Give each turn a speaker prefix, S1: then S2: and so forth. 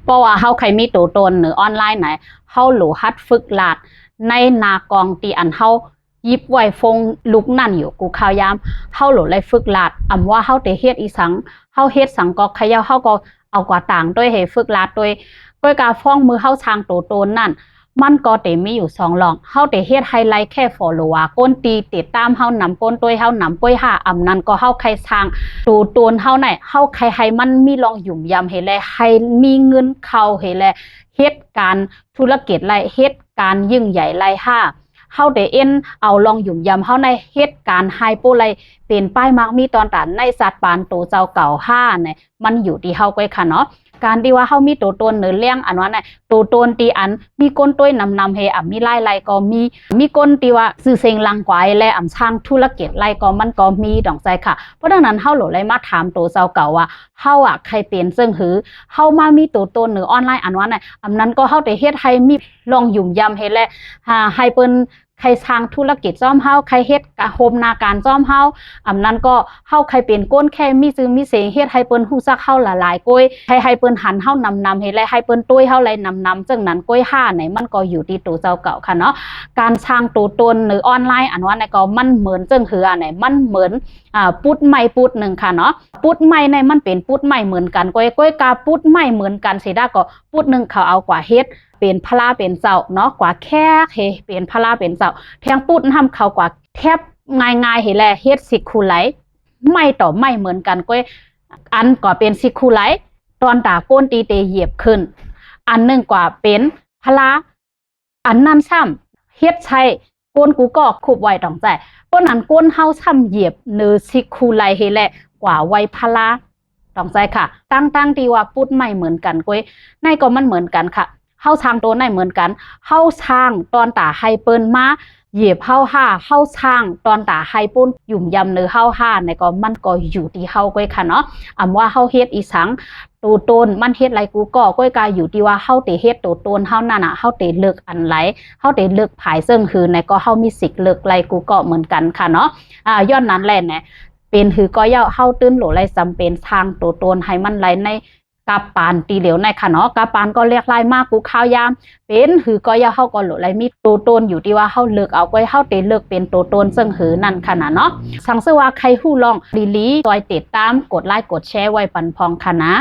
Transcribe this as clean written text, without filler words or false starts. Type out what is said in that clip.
S1: เพราะว่าเฮาใครมีตัวตนหรือออนไลน์ไหนเฮาหลูฮัดฝึกหลาดในนากองตีอันเฮายิบไว้ฟงลุกนั่นอยู่กูข่าวยามเฮาหลูเลยฝึกหลาดอำว่าเฮาเตเฮ็ดอีสังเฮาเฮ็ดสังก็ขยาเฮาก็เอากว่าต่างด้วยให้ฝึกหลาดด้วยการฟ้องมือเฮาช้างตัวตนนั่นมันก็เตมีอยู่2หลองเฮาเตเฮ็ดไฮไลท์แค่ฟอลโลว่าก้นตีติดตามเฮานำก้นตัวเฮานำป้วย5อำนั้นก็เฮาใครช้างตัวตนเฮาไหนเฮาใครให้มันมีลองหยุ่มยำให้แลให้มีเงินเข้าให้แลเฮ็ดการธุรกิจไรเฮ็ดการยิ่งใหญ่ไรเฮาได้เอ็นเอาลองหยุ่มยำเฮาในเฮ็ดการไฮโปไรเป็นป้ายมักมีตอนตานในสัตว์ปานโตเจ้าเก่าเนี่ยมันอยู่ที่เฮาก้อยค่ะเนาะการที่ว่าเฮามีตัวตนเนื้อเลี้ยงอันว่าเนี่ยตัวตนตีอันมีก้นต้วยนำเฮมีไล่ก็มีก้นตีว่าซื้อเซงลังกวายและช่างธุรกิจไล่ก็มันก็มีดอกใจค่ะเพราะดังนั้นเฮาโหลเลยมาถามตัวเจ้าเก่าว่าเฮาใครเป็นซึ่งหือเฮามามีตัวตนเนื้อออนไลน์อันว่าเนี่ยอันนั้นก็เฮาได้เฮ็ดให้มีลองหยุ่มยำเฮ็ดและให้เปิ้นใครสร้างธุรกิจจ้อมเฮาใครเฮ็ดโฮมนาการจ้อมเฮาอำนั้นก็เฮาใครเป็นก้นแค่มีซื้อมีเสงเฮ็ดให้เปิ้นฮู้จักเฮาหลายๆก้อยให้เปิ้นหันเฮานำเฮ็ดและให้เปิ้นตุ้ยเฮาไหลนำจังนั้นก้อย5ไหนมันก็อยู่ที่ตัวเจ้าเก่าค่ะเนาะการสร้างตัวตนหรือออนไลน์อันว่าไหนก็มันเหมือนจังคืออันไหนมันเหมือนปุดใหม่ปุดนึงค่ะเนาะปุดใหม่ในมันเป็นปุดใหม่เหมือนกันก้อยกาปุดใหม่เหมือนกันสิได้ก็ปุดนึงเขาเอากว่าเฮ็ดเป็นพลาเป็นเจ้าเนาะกว่าแค่เฮเป็นพลาเป็นเจ้าแทงปุดทำเขากว่าแทบง่ายๆเฮแลเฮ็ดสิคูไหลไม่ต่อไม่เหมือนกันก็อันก็เป็นสิคูไหลตอนตาก้นตีเตเหยียบขึ้นอันนึงกว่าเป็นพลาอันนั้นซ้ำเฮ็ดใช่ก้นกูก็คุบไว้ต้องใจก้นอันก้นเฮาซ้ำเหยียบเนื้อสิคูไหลเฮแลกว่าไว้พลาต้องใจค่ะตั้งที่ว่าปุดไม่เหมือนกันก้อยในก็มันเหมือนกันค่ะเฮาช้างตัวไหนเหมือนกันเฮาช้างตอนตาไฮเปิ้นมาเหยียบเฮาเฮาช้างตอนตาไฮปุ้นหยุ่มยำเนื้อเฮาในก็มันก็อยู่ที่เฮาก้อยค่ะเนาะอำว่าเฮาเฮ็ดอีสังตัวตนมันเฮ็ดไรกูก็ก้อยกายอยู่ที่ว่าเฮาเตเฮ็ดตัวตนเฮานั่นน่ะเฮาเตเลิกอันไหลเฮาเตเลิกผายซึ่งคือในก็เฮามีสิทธิ์เลิกไรกูก็เหมือนกันค่ะเนาะย้อนนั้นแหละเนี่ยเป็นคือก็ย่าเฮาตื้นโหลไรจำเป็นทางตัวตนให้มันไหลในกาปานตีเหลวในค่ะเนาะกาปานก็เรียกไล่มากกูข้าวยามเป็นหือก็ย่าเฮาก็หลุดไรมีตัวตนอยู่ที่ว่าเฮาเลิกเอาไว้เฮาเตเลิกเป็นตัวตนซึ่งหือนั่นค่ะนะเนาะสังเสว่าใครฮู้ลองลีซอยติดตามกดไลค์กดแชร์ไว้ปันพองค่ะนะ